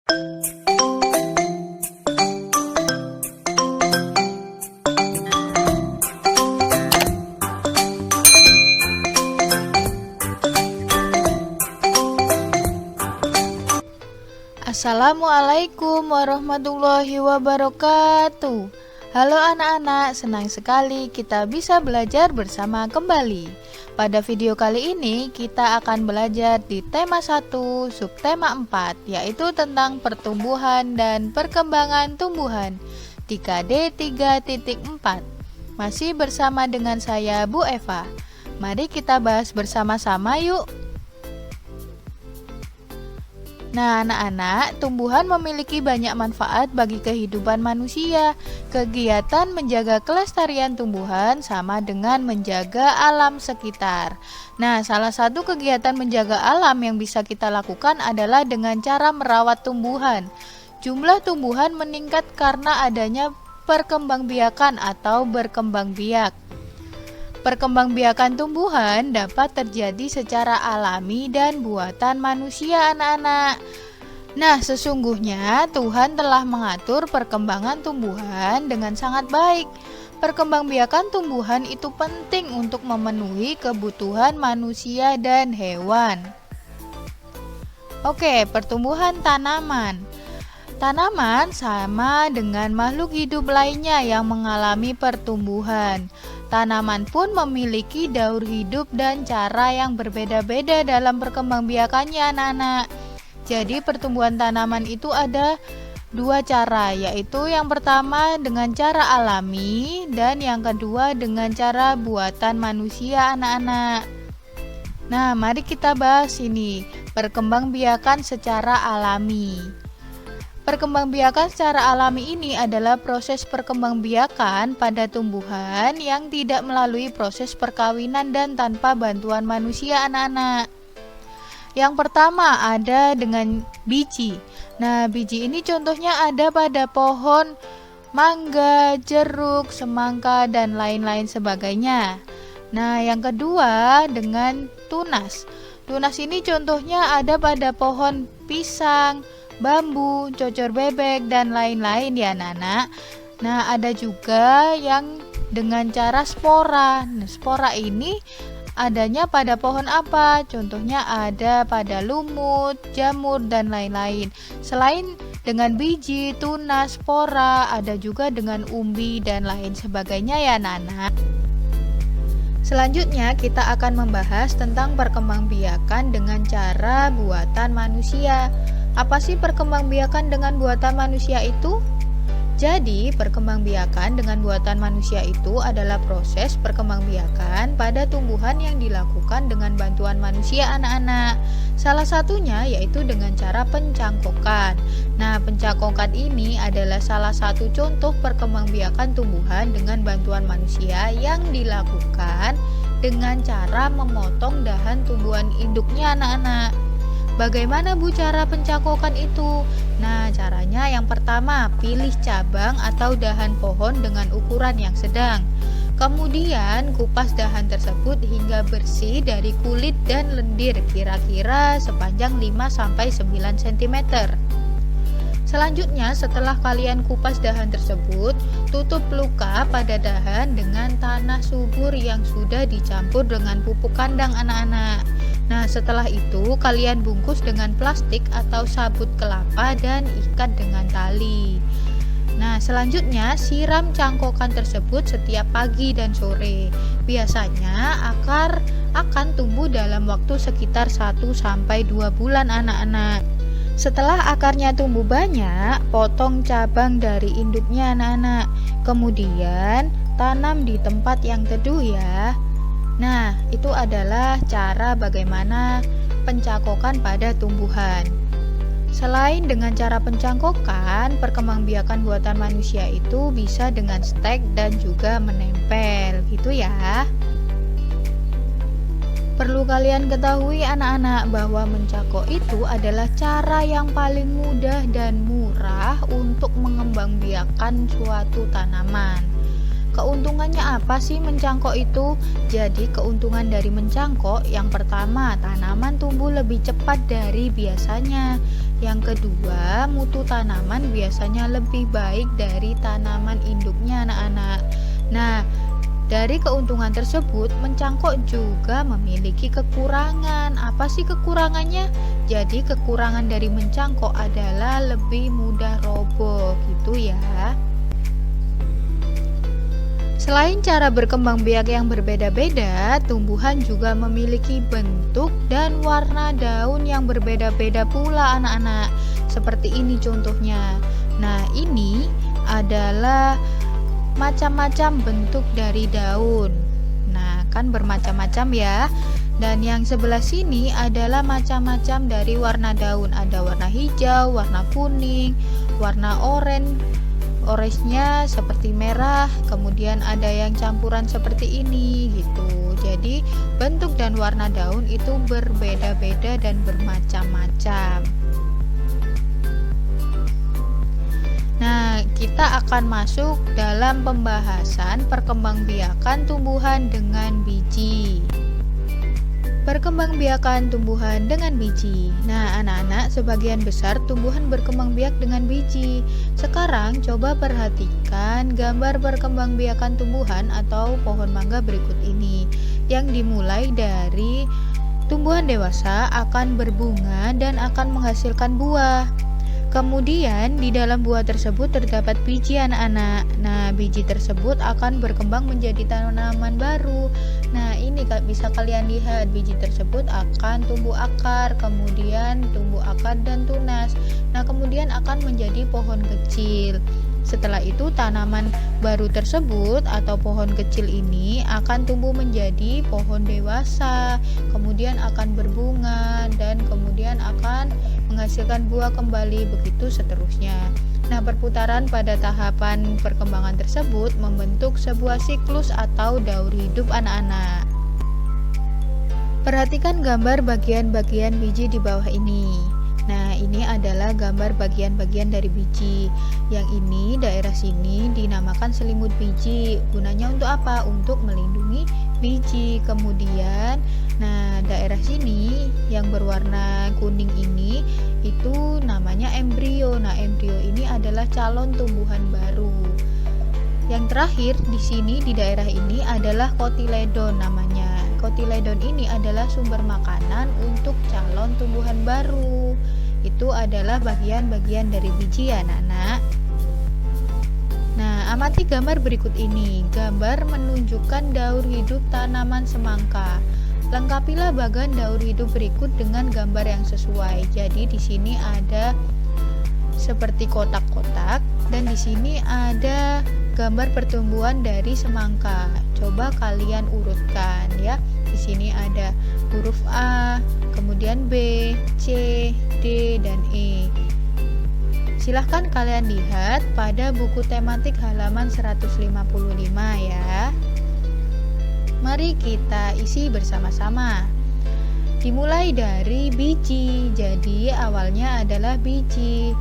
Assalamualaikum warahmatullahi wabarakatuh. Halo anak-anak, senang sekali kita bisa belajar bersama kembali. Pada video kali ini kita akan belajar di tema 1, subtema 4, yaitu tentang pertumbuhan dan perkembangan tumbuhan di KD 3.4. Masih bersama dengan saya Bu Eva. Mari kita bahas bersama-sama yuk. Nah, anak-anak, tumbuhan memiliki banyak manfaat bagi kehidupan manusia. Kegiatan menjaga kelestarian tumbuhan sama dengan menjaga alam sekitar. Nah, salah satu kegiatan menjaga alam yang bisa kita lakukan adalah dengan cara merawat tumbuhan. Jumlah tumbuhan meningkat karena adanya perkembangbiakan atau berkembang biak. Perkembangbiakan tumbuhan dapat terjadi secara alami dan buatan manusia, anak-anak. Nah, sesungguhnya Tuhan telah mengatur perkembangan tumbuhan dengan sangat baik. Perkembangbiakan tumbuhan itu penting untuk memenuhi kebutuhan manusia dan hewan. Oke, pertumbuhan tanaman. Tanaman sama dengan makhluk hidup lainnya yang mengalami pertumbuhan. Tanaman pun memiliki daur hidup dan cara yang berbeda-beda dalam perkembangbiakannya, anak-anak. Jadi pertumbuhan tanaman itu ada dua cara, yaitu yang pertama dengan cara alami dan yang kedua dengan cara buatan manusia, anak-anak. Nah, mari kita bahas ini, perkembangbiakan secara alami. Perkembangbiakan secara alami ini adalah proses perkembangbiakan pada tumbuhan yang tidak melalui proses perkawinan dan tanpa bantuan manusia, anak-anak. Yang pertama ada dengan biji. Nah, biji ini contohnya ada pada pohon mangga, jeruk, semangka, dan lain-lain sebagainya. Nah, yang kedua dengan tunas. Tunas ini contohnya ada pada pohon pisang, bambu, cocor bebek, dan lain-lain ya anak-anak. Nah, ada juga yang dengan cara spora. Nah, spora ini adanya pada pohon apa? Contohnya ada pada lumut, jamur, dan lain-lain. Selain dengan biji, tunas, spora, ada juga dengan umbi dan lain sebagainya ya anak-anak. Selanjutnya kita akan membahas tentang perkembangbiakan dengan cara buatan manusia. Apa sih perkembangbiakan dengan buatan manusia itu? Jadi, perkembangbiakan dengan buatan manusia itu adalah proses perkembangbiakan pada tumbuhan yang dilakukan dengan bantuan manusia, anak-anak. Salah satunya yaitu dengan cara pencangkokan. Nah, pencangkokan ini adalah salah satu contoh perkembangbiakan tumbuhan dengan bantuan manusia yang dilakukan dengan cara memotong dahan tumbuhan induknya, anak-anak. Bagaimana Bu cara pencangkokan itu? Nah, caranya yang pertama, pilih cabang atau dahan pohon dengan ukuran yang sedang. Kemudian kupas dahan tersebut hingga bersih dari kulit dan lendir kira-kira sepanjang 5-9 cm. Selanjutnya, setelah kalian kupas dahan tersebut, tutup luka pada dahan dengan tanah subur yang sudah dicampur dengan pupuk kandang, anak-anak. Nah, setelah itu kalian bungkus dengan plastik atau sabut kelapa dan ikat dengan tali. Nah, selanjutnya siram cangkokan tersebut setiap pagi dan sore. Biasanya akar akan tumbuh dalam waktu sekitar 1-2 bulan, anak-anak. Setelah akarnya tumbuh banyak, potong cabang dari induknya, anak-anak. Kemudian tanam di tempat yang teduh ya. Nah, itu adalah cara bagaimana pencangkokan pada tumbuhan. Selain dengan cara pencangkokan, perkembangbiakan buatan manusia itu bisa dengan stek dan juga menempel, gitu ya. Perlu kalian ketahui anak-anak bahwa mencangkok itu adalah cara yang paling mudah dan murah untuk mengembangbiakan suatu tanaman. Keuntungannya apa sih mencangkok itu? Jadi keuntungan dari mencangkok yang pertama, tanaman tumbuh lebih cepat dari biasanya. Yang kedua, mutu tanaman biasanya lebih baik dari tanaman induknya anak-anak. Nah, dari keuntungan tersebut, mencangkok juga memiliki kekurangan. Apa sih kekurangannya? Jadi kekurangan dari mencangkok adalah lebih mudah roboh, gitu ya. Selain cara berkembang biak yang berbeda-beda, tumbuhan juga memiliki bentuk dan warna daun yang berbeda-beda pula anak-anak. Seperti ini contohnya. Nah, ini adalah macam-macam bentuk dari daun. Nah, kan bermacam-macam ya. Dan yang sebelah sini adalah macam-macam dari warna daun. Ada warna hijau, warna kuning, warna oranye. Orange-nya seperti merah, kemudian ada yang campuran seperti ini gitu. Jadi bentuk dan warna daun itu berbeda-beda dan bermacam-macam. Nah, kita akan masuk dalam pembahasan perkembangbiakan tumbuhan dengan biji. Perkembangbiakan tumbuhan dengan biji. Nah, anak-anak, sebagian besar tumbuhan berkembang biak dengan biji. Sekarang coba perhatikan gambar perkembangbiakan tumbuhan atau pohon mangga berikut ini, yang dimulai dari tumbuhan dewasa akan berbunga dan akan menghasilkan buah. Kemudian di dalam buah tersebut terdapat biji anak-anak. Nah, biji tersebut akan berkembang menjadi tanaman baru. Nah, ini bisa kalian lihat, biji tersebut akan tumbuh akar, kemudian tumbuh akar dan tunas. Nah, kemudian akan menjadi pohon kecil. Setelah itu tanaman baru tersebut atau pohon kecil ini akan tumbuh menjadi pohon dewasa, kemudian akan berbunga dan kemudian akan menghasilkan buah kembali, begitu seterusnya. Nah, perputaran pada tahapan perkembangan tersebut membentuk sebuah siklus atau daur hidup anak-anak. Perhatikan gambar bagian-bagian biji di bawah ini. Nah, ini adalah gambar bagian-bagian dari biji. Yang ini, daerah sini dinamakan selimut biji. Gunanya untuk apa? Untuk melindungi biji. Kemudian, nah, daerah sini yang berwarna kuning ini itu namanya embrio. Nah, embrio ini adalah calon tumbuhan baru. Yang terakhir di sini di daerah ini adalah kotiledon namanya. Kotiledon ini adalah sumber makanan untuk calon tumbuhan baru. Itu adalah bagian-bagian dari biji ya anak-anak. Nah, amati gambar berikut ini. Gambar menunjukkan daur hidup tanaman semangka. Lengkapilah bagian daur hidup berikut dengan gambar yang sesuai. Jadi di sini ada seperti kotak-kotak dan di sini ada gambar pertumbuhan dari semangka. Coba kalian urutkan ya. Di sini ada huruf A, kemudian B, C, D, dan E. Silahkan kalian lihat pada buku tematik halaman 155 ya. Mari kita isi bersama-sama. Dimulai dari biji. Jadi awalnya adalah biji.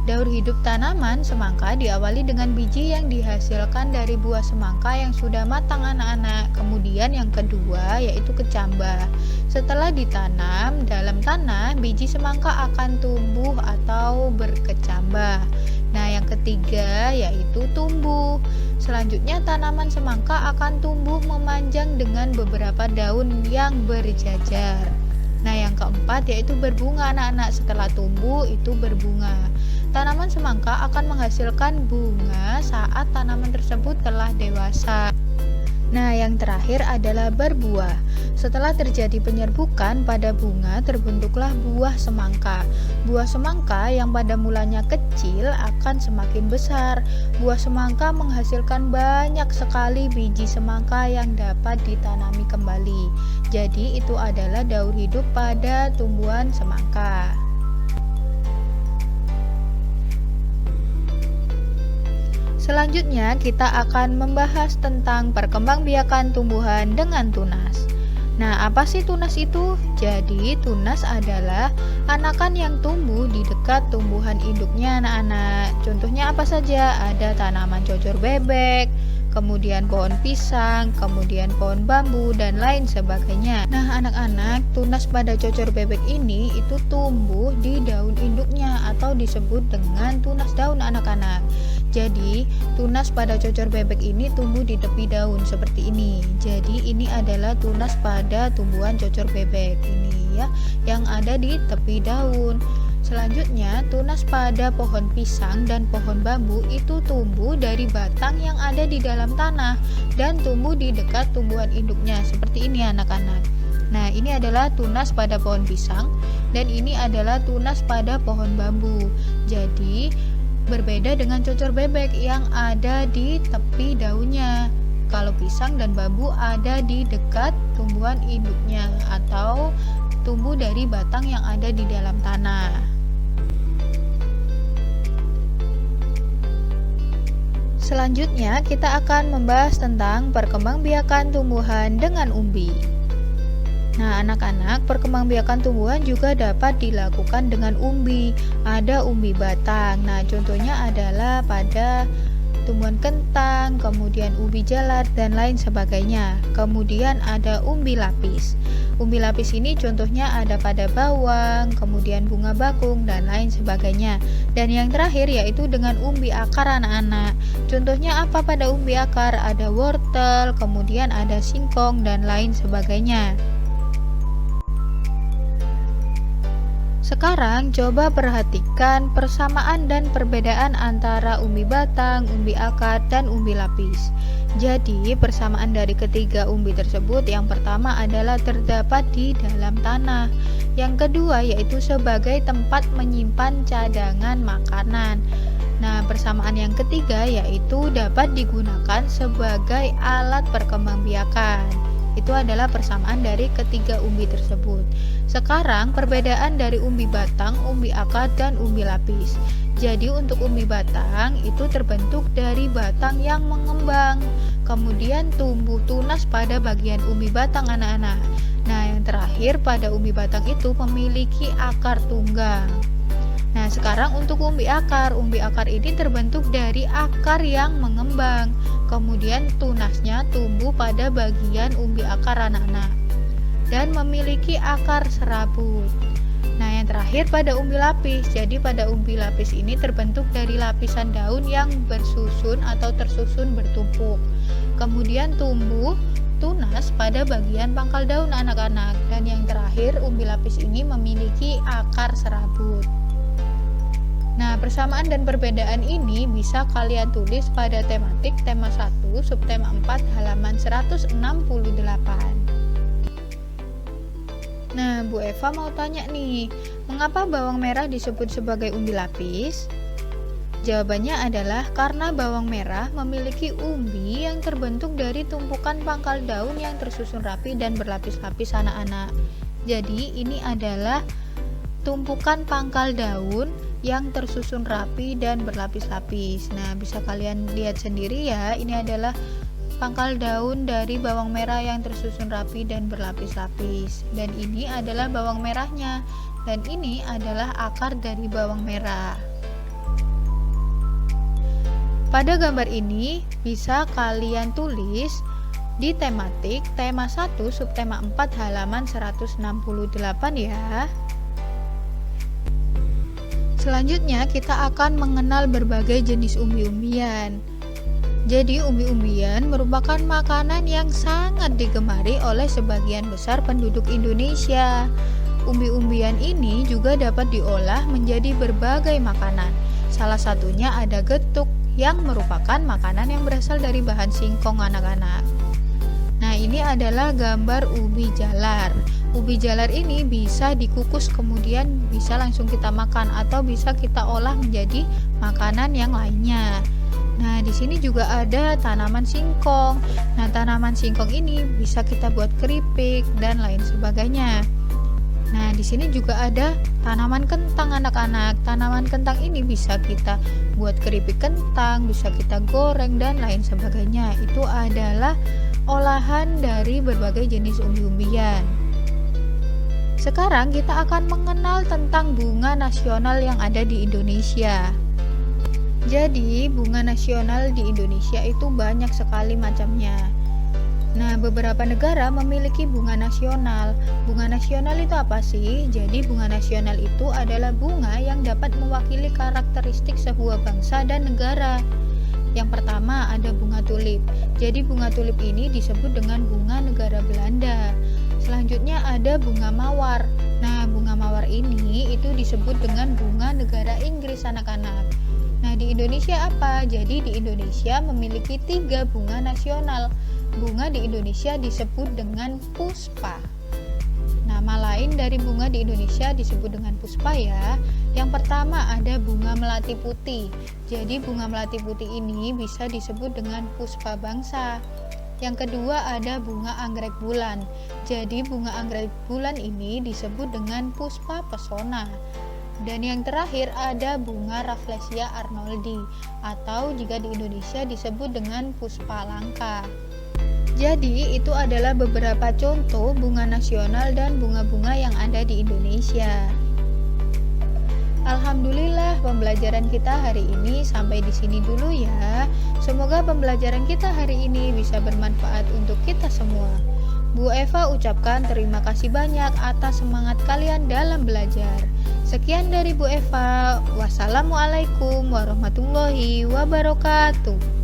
Daur hidup tanaman semangka diawali dengan biji yang dihasilkan dari buah semangka yang sudah matang anak-anak. Kemudian yang kedua yaitu kecambah. Setelah ditanam dalam tanah, biji semangka akan tumbuh atau berkecambah. Nah, yang ketiga yaitu tumbuh. Selanjutnya tanaman semangka akan tumbuh memanjang dengan beberapa daun yang berjajar. Nah, yang keempat yaitu berbunga anak-anak. Setelah tumbuh itu berbunga. Tanaman semangka akan menghasilkan bunga saat tanaman tersebut telah dewasa. Nah, yang terakhir adalah berbuah. Setelah terjadi penyerbukan pada bunga, terbentuklah buah semangka. Buah semangka yang pada mulanya kecil akan semakin besar. Buah semangka menghasilkan banyak sekali biji semangka yang dapat ditanami kembali. Jadi, itu adalah daur hidup pada tumbuhan semangka. Selanjutnya kita akan membahas tentang perkembangbiakan tumbuhan dengan tunas. Nah, apa sih tunas itu? Jadi, tunas adalah anakan yang tumbuh di dekat tumbuhan induknya anak-anak. Contohnya apa saja? Ada tanaman cocor bebek, kemudian pohon pisang, kemudian pohon bambu, dan lain sebagainya. Nah, anak-anak, tunas pada cocor bebek ini itu tumbuh di daun induknya atau disebut dengan tunas daun anak-anak. Jadi, tunas pada cocor bebek ini tumbuh di tepi daun seperti ini. Jadi, ini adalah tunas pada tumbuhan cocor bebek ini ya, yang ada di tepi daun. Selanjutnya, tunas pada pohon pisang dan pohon bambu itu tumbuh dari batang yang ada di dalam tanah dan tumbuh di dekat tumbuhan induknya seperti ini anak-anak. Nah, ini adalah tunas pada pohon pisang dan ini adalah tunas pada pohon bambu. Jadi, berbeda dengan cocor bebek yang ada di tepi daunnya. Kalau pisang dan bambu ada di dekat tumbuhan induknya atau tumbuh dari batang yang ada di dalam tanah. Selanjutnya, kita akan membahas tentang perkembangbiakan tumbuhan dengan umbi. Nah, anak-anak, perkembangbiakan tumbuhan juga dapat dilakukan dengan umbi. Ada umbi batang. Nah, contohnya adalah pada tumbuhan kentang, kemudian ubi jalar, dan lain sebagainya. Kemudian ada umbi lapis. Umbi lapis ini contohnya ada pada bawang, kemudian bunga bakung, dan lain sebagainya. Dan yang terakhir yaitu dengan umbi akar anak-anak. Contohnya apa pada umbi akar? Ada wortel, kemudian ada singkong, dan lain sebagainya. Sekarang coba perhatikan persamaan dan perbedaan antara umbi batang, umbi akar, dan umbi lapis. Jadi, persamaan dari ketiga umbi tersebut yang pertama adalah terdapat di dalam tanah. Yang kedua yaitu sebagai tempat menyimpan cadangan makanan. Nah, persamaan yang ketiga yaitu dapat digunakan sebagai alat perkembangbiakan. Itu adalah persamaan dari ketiga umbi tersebut. Sekarang perbedaan dari umbi batang, umbi akar, dan umbi lapis. Jadi untuk umbi batang itu terbentuk dari batang yang mengembang. Kemudian tumbuh tunas pada bagian umbi batang anak-anak. Nah, yang terakhir pada umbi batang itu memiliki akar tunggang. Nah, sekarang untuk umbi akar ini terbentuk dari akar yang mengembang. Kemudian tunasnya tumbuh pada bagian umbi akar anak-anak dan memiliki akar serabut. Nah, yang terakhir pada umbi lapis. Jadi pada umbi lapis ini terbentuk dari lapisan daun yang bersusun atau tersusun bertumpuk. Kemudian tumbuh tunas pada bagian pangkal daun anak-anak. Dan yang terakhir umbi lapis ini memiliki akar serabut. Nah, persamaan dan perbedaan ini bisa kalian tulis pada tematik tema 1, subtema 4, halaman 168. Nah, Bu Eva mau tanya nih, mengapa bawang merah disebut sebagai umbi lapis? Jawabannya adalah karena bawang merah memiliki umbi yang terbentuk dari tumpukan pangkal daun yang tersusun rapi dan berlapis-lapis anak-anak. Jadi, ini adalah tumpukan pangkal daun yang tersusun rapi dan berlapis-lapis. Nah, bisa kalian lihat sendiri ya, ini adalah pangkal daun dari bawang merah yang tersusun rapi dan berlapis-lapis. Dan ini adalah bawang merahnya. Dan ini adalah akar dari bawang merah. Pada gambar ini bisa kalian tulis di tematik tema 1 subtema 4 halaman 168 ya. Selanjutnya kita akan mengenal berbagai jenis umbi-umbian. Jadi umbi-umbian merupakan makanan yang sangat digemari oleh sebagian besar penduduk Indonesia. Umbi-umbian ini juga dapat diolah menjadi berbagai makanan. Salah satunya ada getuk yang merupakan makanan yang berasal dari bahan singkong anak-anak. Nah, ini adalah gambar ubi jalar. Ubi jalar ini bisa dikukus kemudian bisa langsung kita makan atau bisa kita olah menjadi makanan yang lainnya. Nah, di sini juga ada tanaman singkong. Nah, tanaman singkong ini bisa kita buat keripik dan lain sebagainya. Nah, di sini juga ada tanaman kentang anak-anak. Tanaman kentang ini bisa kita buat keripik kentang, bisa kita goreng dan lain sebagainya. Itu adalah olahan dari berbagai jenis umbi-umbian. Sekarang kita akan mengenal tentang bunga nasional yang ada di Indonesia. Jadi, bunga nasional di Indonesia itu banyak sekali macamnya. Nah, beberapa negara memiliki bunga nasional. Bunga nasional itu apa sih? Jadi, bunga nasional itu adalah bunga yang dapat mewakili karakteristik sebuah bangsa dan negara. Yang pertama ada bunga tulip. Jadi, bunga tulip ini disebut dengan bunga negara Belanda. Selanjutnya ada bunga mawar. Nah, bunga mawar ini itu disebut dengan bunga negara Inggris anak-anak. Nah, di Indonesia apa? Jadi, di Indonesia memiliki 3 bunga nasional. Bunga di Indonesia disebut dengan puspa. Nama lain dari bunga di Indonesia disebut dengan puspa ya. Yang pertama ada bunga melati putih. Jadi bunga melati putih ini bisa disebut dengan puspa bangsa. Yang kedua ada bunga anggrek bulan. Jadi bunga anggrek bulan ini disebut dengan puspa pesona. Dan yang terakhir ada bunga Rafflesia arnoldi atau jika di Indonesia disebut dengan puspa langka. Jadi itu adalah beberapa contoh bunga nasional dan bunga-bunga yang ada di Indonesia. Alhamdulillah pembelajaran kita hari ini sampai di sini dulu ya. Semoga pembelajaran kita hari ini bisa bermanfaat untuk kita semua. Bu Eva ucapkan terima kasih banyak atas semangat kalian dalam belajar. Sekian dari Bu Eva. Wassalamualaikum warahmatullahi wabarakatuh.